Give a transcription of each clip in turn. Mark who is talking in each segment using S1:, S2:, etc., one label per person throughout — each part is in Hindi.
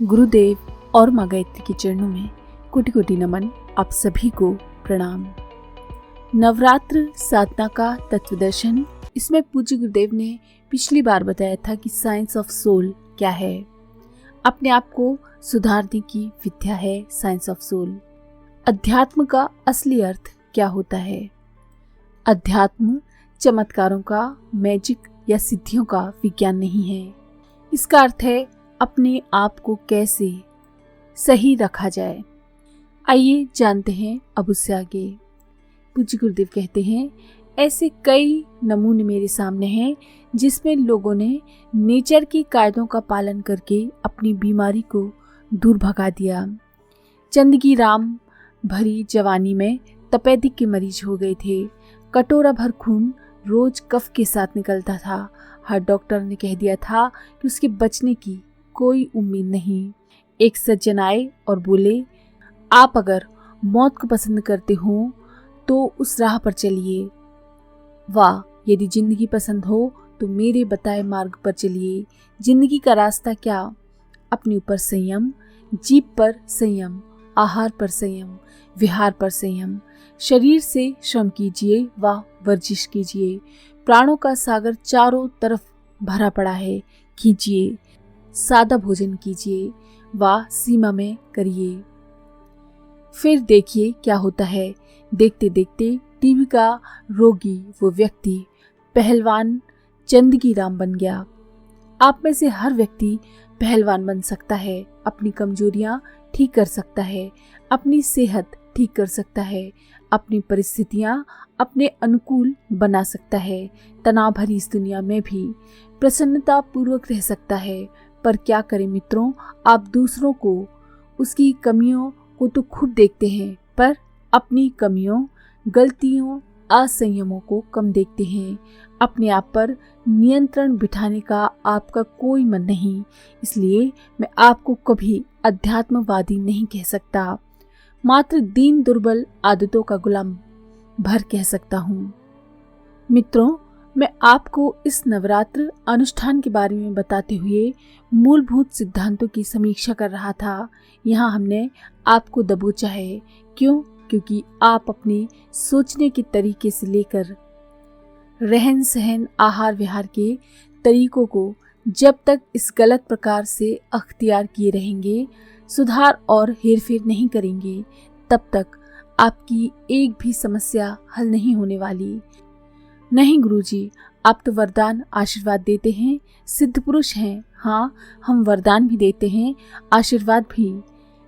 S1: गुरुदेव और माँ गायत्री के चरणों में कोटि कोटि नमन। आप सभी को प्रणाम। नवरात्र साधना का तत्वदर्शन, इसमें पूज्य गुरुदेव ने पिछली बार बताया था कि साइंस ऑफ सोल क्या है। अपने आप को सुधारने की विद्या है साइंस ऑफ सोल। अध्यात्म का असली अर्थ क्या होता है? अध्यात्म चमत्कारों का, मैजिक या सिद्धियों का विज्ञान नहीं है। इसका अर्थ है अपने आप को कैसे सही रखा जाए। आइए जानते हैं अब उससे आगे। पूज्य गुरुदेव कहते हैं, ऐसे कई नमूने मेरे सामने हैं जिसमें लोगों ने नेचर के कायदों का पालन करके अपनी बीमारी को दूर भगा दिया। चंदगी राम भरी जवानी में तपेदिक के मरीज हो गए थे। कटोरा भर खून रोज कफ के साथ निकलता था। हर डॉक्टर ने कह दिया था कि उसके बचने की कोई उम्मीद नहीं। एक सज्जन आए और बोले, आप अगर मौत को पसंद करते हो तो उस राह पर चलिए। वाह, यदि जिंदगी पसंद हो तो मेरे बताए मार्ग पर चलिए। जिंदगी का रास्ता क्या? अपने ऊपर संयम, जीभ पर संयम, आहार पर संयम, विहार पर संयम। शरीर से श्रम कीजिए व वर्जिश कीजिए। प्राणों का सागर चारों तरफ भरा पड़ा है, खींचिए। सादा भोजन कीजिए व सीमा में करिए। फिर देखिए क्या होता है। देखते देखते टीबी का रोगी वो व्यक्ति पहलवान चंदगी राम बन गया। आप में से हर व्यक्ति पहलवान बन सकता है। अपनी कमजोरियां ठीक कर सकता है, अपनी सेहत ठीक कर सकता है, अपनी परिस्थितियां अपने अनुकूल बना सकता है। तनाव भरी इस दुनिया में भी प्रसन्नता पूर्वक रह सकता है। पर क्या करें मित्रों, आप दूसरों को उसकी कमियों को तो खूब देखते हैं, पर अपनी कमियों, गलतियों, असंयमों को कम देखते हैं। अपने आप पर नियंत्रण बिठाने का आपका कोई मन नहीं। इसलिए मैं आपको कभी अध्यात्मवादी नहीं कह सकता, मात्र दीन दुर्बल आदतों का गुलाम भर कह सकता हूँ। मित्रों, मैं आपको इस नवरात्र अनुष्ठान के बारे में बताते हुए मूलभूत सिद्धांतों की समीक्षा कर रहा था। यहाँ हमने आपको दबोचा है। क्यों? क्योंकि आप अपने सोचने के तरीके से लेकर रहन सहन, आहार विहार के तरीकों को जब तक इस गलत प्रकार से अख्तियार किए रहेंगे, सुधार और हेरफेर नहीं करेंगे, तब तक आपकी एक भी समस्या हल नहीं होने वाली। नहीं गुरुजी, आप तो वरदान आशीर्वाद देते हैं, सिद्ध पुरुष हैं। हाँ, हम वरदान भी देते हैं, आशीर्वाद भी,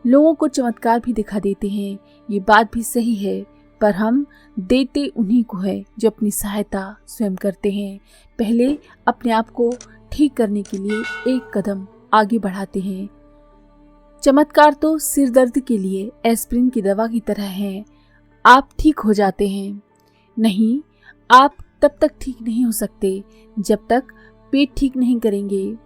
S1: लोगों को चमत्कार भी दिखा देते हैं। ये बात भी सही है, पर हम देते उन्हीं को है जो अपनी सहायता स्वयं करते हैं। पहले अपने आप को ठीक करने के लिए एक कदम आगे बढ़ाते हैं। चमत्कार तो सिर दर्द के लिए एस्प्रिन की दवा की तरह है। आप ठीक हो जाते हैं। नहीं, आप तब तक ठीक नहीं हो सकते जब तक पेट ठीक नहीं करेंगे।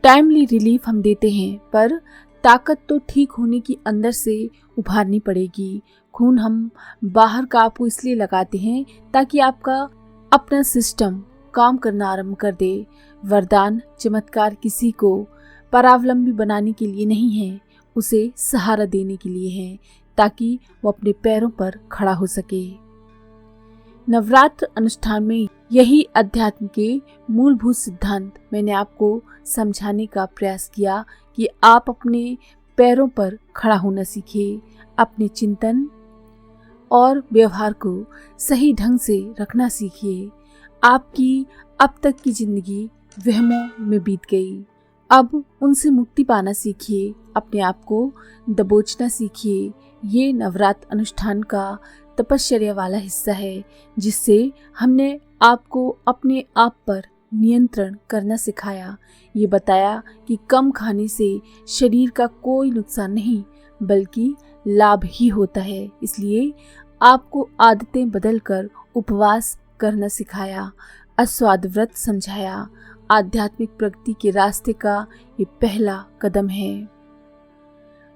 S1: टाइमली रिलीफ हम देते हैं, पर ताकत तो ठीक होने की अंदर से उभारनी पड़ेगी। खून हम बाहर का आपको इसलिए लगाते हैं ताकि आपका अपना सिस्टम काम करना आरंभ कर दे। वरदान, चमत्कार किसी को परावलंबी बनाने के लिए नहीं है, उसे सहारा देने के लिए है, ताकि वो अपने पैरों पर खड़ा हो सके। नवरात्र अनुष्ठान में यही अध्यात्म के मूलभूत सिद्धांत मैंने आपको समझाने का प्रयास किया कि आप अपने पैरों पर खड़ा होना सीखिए। अपने चिंतन और व्यवहार को सही ढंग से रखना सीखिए। आपकी अब तक की जिंदगी वहमों में बीत गई, अब उनसे मुक्ति पाना सीखिए। अपने आप को दबोचना सीखिए। ये नवरात्र अनुष्ठान का तपश्चर्या वाला हिस्सा है, जिससे हमने आपको अपने आप पर नियंत्रण करना सिखाया। ये बताया कि कम खाने से शरीर का कोई नुकसान नहीं बल्कि लाभ ही होता है। इसलिए आपको आदतें बदलकर उपवास करना सिखाया, अस्वाद व्रत समझाया। आध्यात्मिक प्रगति के रास्ते का ये पहला कदम है।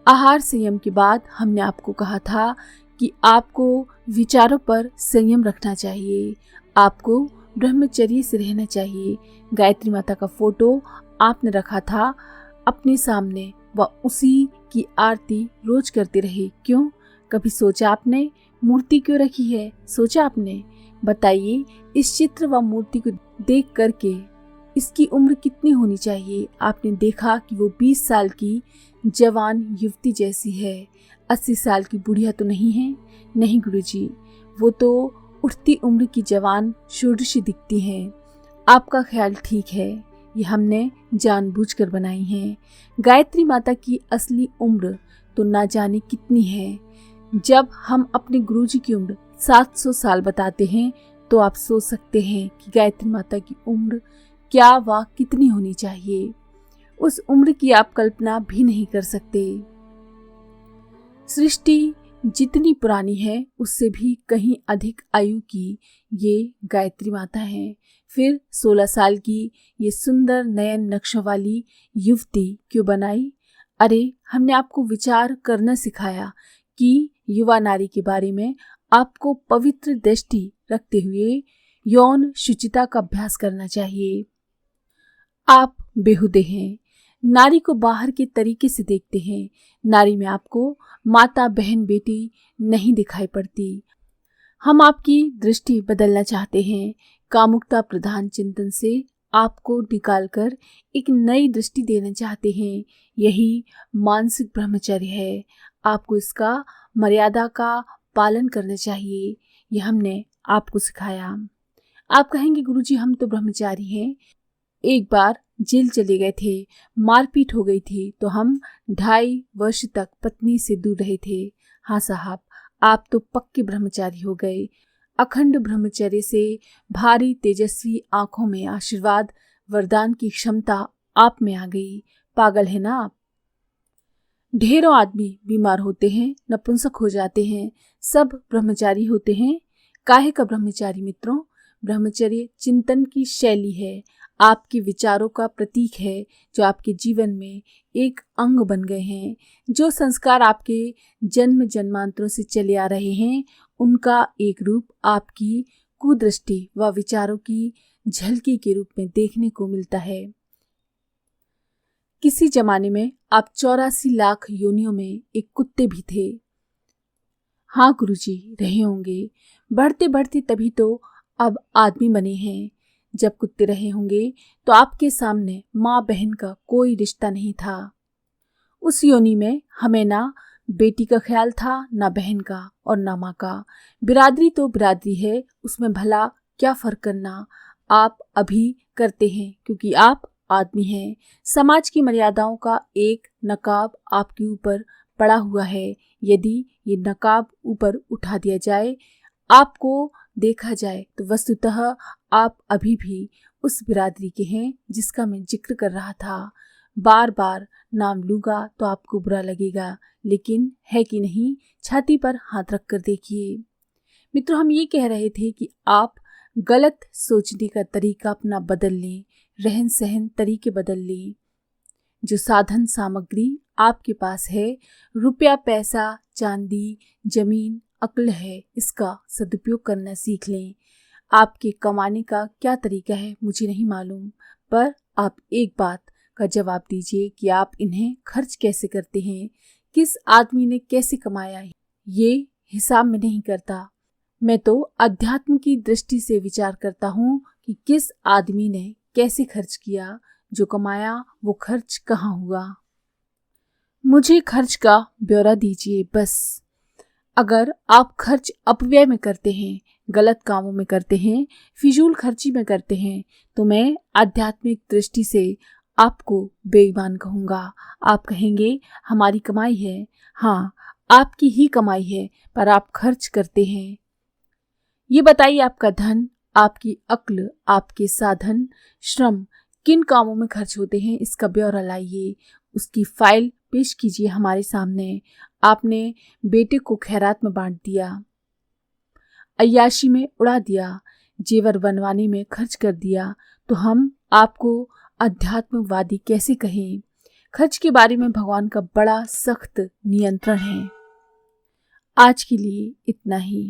S1: आहार संयम के बाद हमने आपको कहा था कि आपको विचारों पर संयम रखना चाहिए, आपको ब्रह्मचर्य से रहना चाहिए। गायत्री माता का फोटो आपने रखा था अपने सामने, व उसी की आरती रोज करते रहे। क्यों? कभी सोचा आपने मूर्ति क्यों रखी है? सोचा आपने? बताइए, इस चित्र व मूर्ति को देख करके इसकी उम्र कितनी होनी चाहिए? आपने देखा कि वो 20 साल की जवान युवती जैसी है, 80 साल की बुढ़िया तो नहीं है। नहीं गुरुजी, वो तो उठती उम्र की जवान षोडशी दिखती है। आपका ख्याल ठीक है, ये हमने जानबूझकर बनाई है। गायत्री माता की असली उम्र तो ना जाने कितनी है। जब हम अपने गुरुजी की उम्र 700 साल बताते हैं तो आप सोच सकते हैं कि गायत्री माता की उम्र क्या व कितनी होनी चाहिए। उस उम्र की आप कल्पना भी नहीं कर सकते। सृष्टि जितनी पुरानी है उससे भी कहीं अधिक आयु की ये गायत्री माता है। फिर 16 साल की ये सुंदर नयन नक्शों वाली युवती क्यों बनाई? अरे, हमने आपको विचार करना सिखाया कि युवा नारी के बारे में आपको पवित्र दृष्टि रखते हुए यौन शुचिता का अभ्यास करना चाहिए। आप बेहुदे हैं, नारी को बाहर के तरीके से देखते हैं। नारी में आपको माता, बहन, बेटी नहीं दिखाई पड़ती। हम आपकी दृष्टि बदलना चाहते हैं। कामुकता प्रधान चिंतन से आपको निकालकर एक नई दृष्टि देना चाहते हैं। यही मानसिक ब्रह्मचर्य है। आपको इसका मर्यादा का पालन करना चाहिए। यह हमने आपको सिखाया। आप कहेंगे गुरुजी, हम तो ब्रह्मचारी हैं, एक बार जेल चले गए थे, मारपीट हो गई थी तो हम 2.5 वर्ष तक पत्नी से दूर रहे थे। हाँ साहब, आप तो पक्के ब्रह्मचारी हो गए। अखंड ब्रह्मचर्य से भारी तेजस्वी आंखों में आशीर्वाद वरदान की क्षमता आप में आ गई। पागल है ना आप? ढेरों आदमी बीमार होते हैं, नपुंसक हो जाते हैं, सब ब्रह्मचारी होते हैं। काहे का ब्रह्मचारी मित्रों? ब्रह्मचर्य चिंतन की शैली है, आपके विचारों का प्रतीक है, जो आपके जीवन में एक अंग बन गए हैं। जो संस्कार आपके जन्म जन्मांतरों से चले आ रहे हैं, उनका एक रूप आपकी कुदृष्टि व विचारों की झलकी के रूप में देखने को मिलता है। किसी जमाने में आप 84 लाख योनियों में एक कुत्ते भी थे। हाँ गुरुजी, रहे होंगे। बढ़ते बढ़ते तभी तो अब आदमी बने हैं। जब कुत्ते रहे होंगे तो आपके सामने माँ बहन का कोई रिश्ता नहीं था। उस योनि में हमें ना बेटी का ख्याल था, ना बहन का और ना माँ का। बिरादरी तो बिरादरी है, उसमें भला क्या फर्क करना। आप अभी करते हैं क्योंकि आप आदमी हैं। समाज की मर्यादाओं का एक नकाब आपके ऊपर पड़ा हुआ है। यदि ये नकाब ऊपर उठा दिया जाए, आपको देखा जाए, तो वस्तुतः आप अभी भी उस बिरादरी के हैं जिसका मैं जिक्र कर रहा था। बार बार नाम लूंगा तो आपको बुरा लगेगा, लेकिन है कि नहीं, छाती पर हाथ रख कर देखिए। मित्रों, हम ये कह रहे थे कि आप गलत सोचने का तरीका अपना बदल लें, रहन सहन तरीके बदल लें। जो साधन सामग्री आपके पास है, रुपया, पैसा, चांदी, जमीन, अक्ल है, इसका सदुपयोग करना सीख लें। आपके कमाने का क्या तरीका है मुझे नहीं मालूम, पर आप एक बात का जवाब दीजिए कि आप इन्हें खर्च कैसे करते हैं, किस आदमी ने कैसे कमाया है। ये हिसाब में नहीं करता। मैं तो अध्यात्म की दृष्टि से विचार करता हूँ कि किस आदमी ने कैसे खर्च किया, जो कमाया वो खर्च कहाँ हुआ। मुझे खर्च का ब्यौरा दीजिए बस। अगर आप खर्च अपव्यय में करते हैं, गलत कामों में करते हैं, फिजूल खर्ची में करते हैं, तो मैं आध्यात्मिक दृष्टि से आपको बेईमान कहूँगा। आप कहेंगे हमारी कमाई है। हाँ, आपकी ही कमाई है, पर आप खर्च करते हैं। ये बताइए, आपका धन, आपकी अक्ल, आपके साधन, श्रम किन कामों में खर्च होते हैं, इसका ब्यौरा लाइए, उसकी फाइल पेश कीजिए हमारे सामने। आपने बेटे को खैरात में बांट दिया, अय्याशी में उड़ा दिया, जेवर बनवाने में खर्च कर दिया, तो हम आपको अध्यात्मवादी कैसे कहें। खर्च के बारे में भगवान का बड़ा सख्त नियंत्रण है। आज के लिए इतना ही।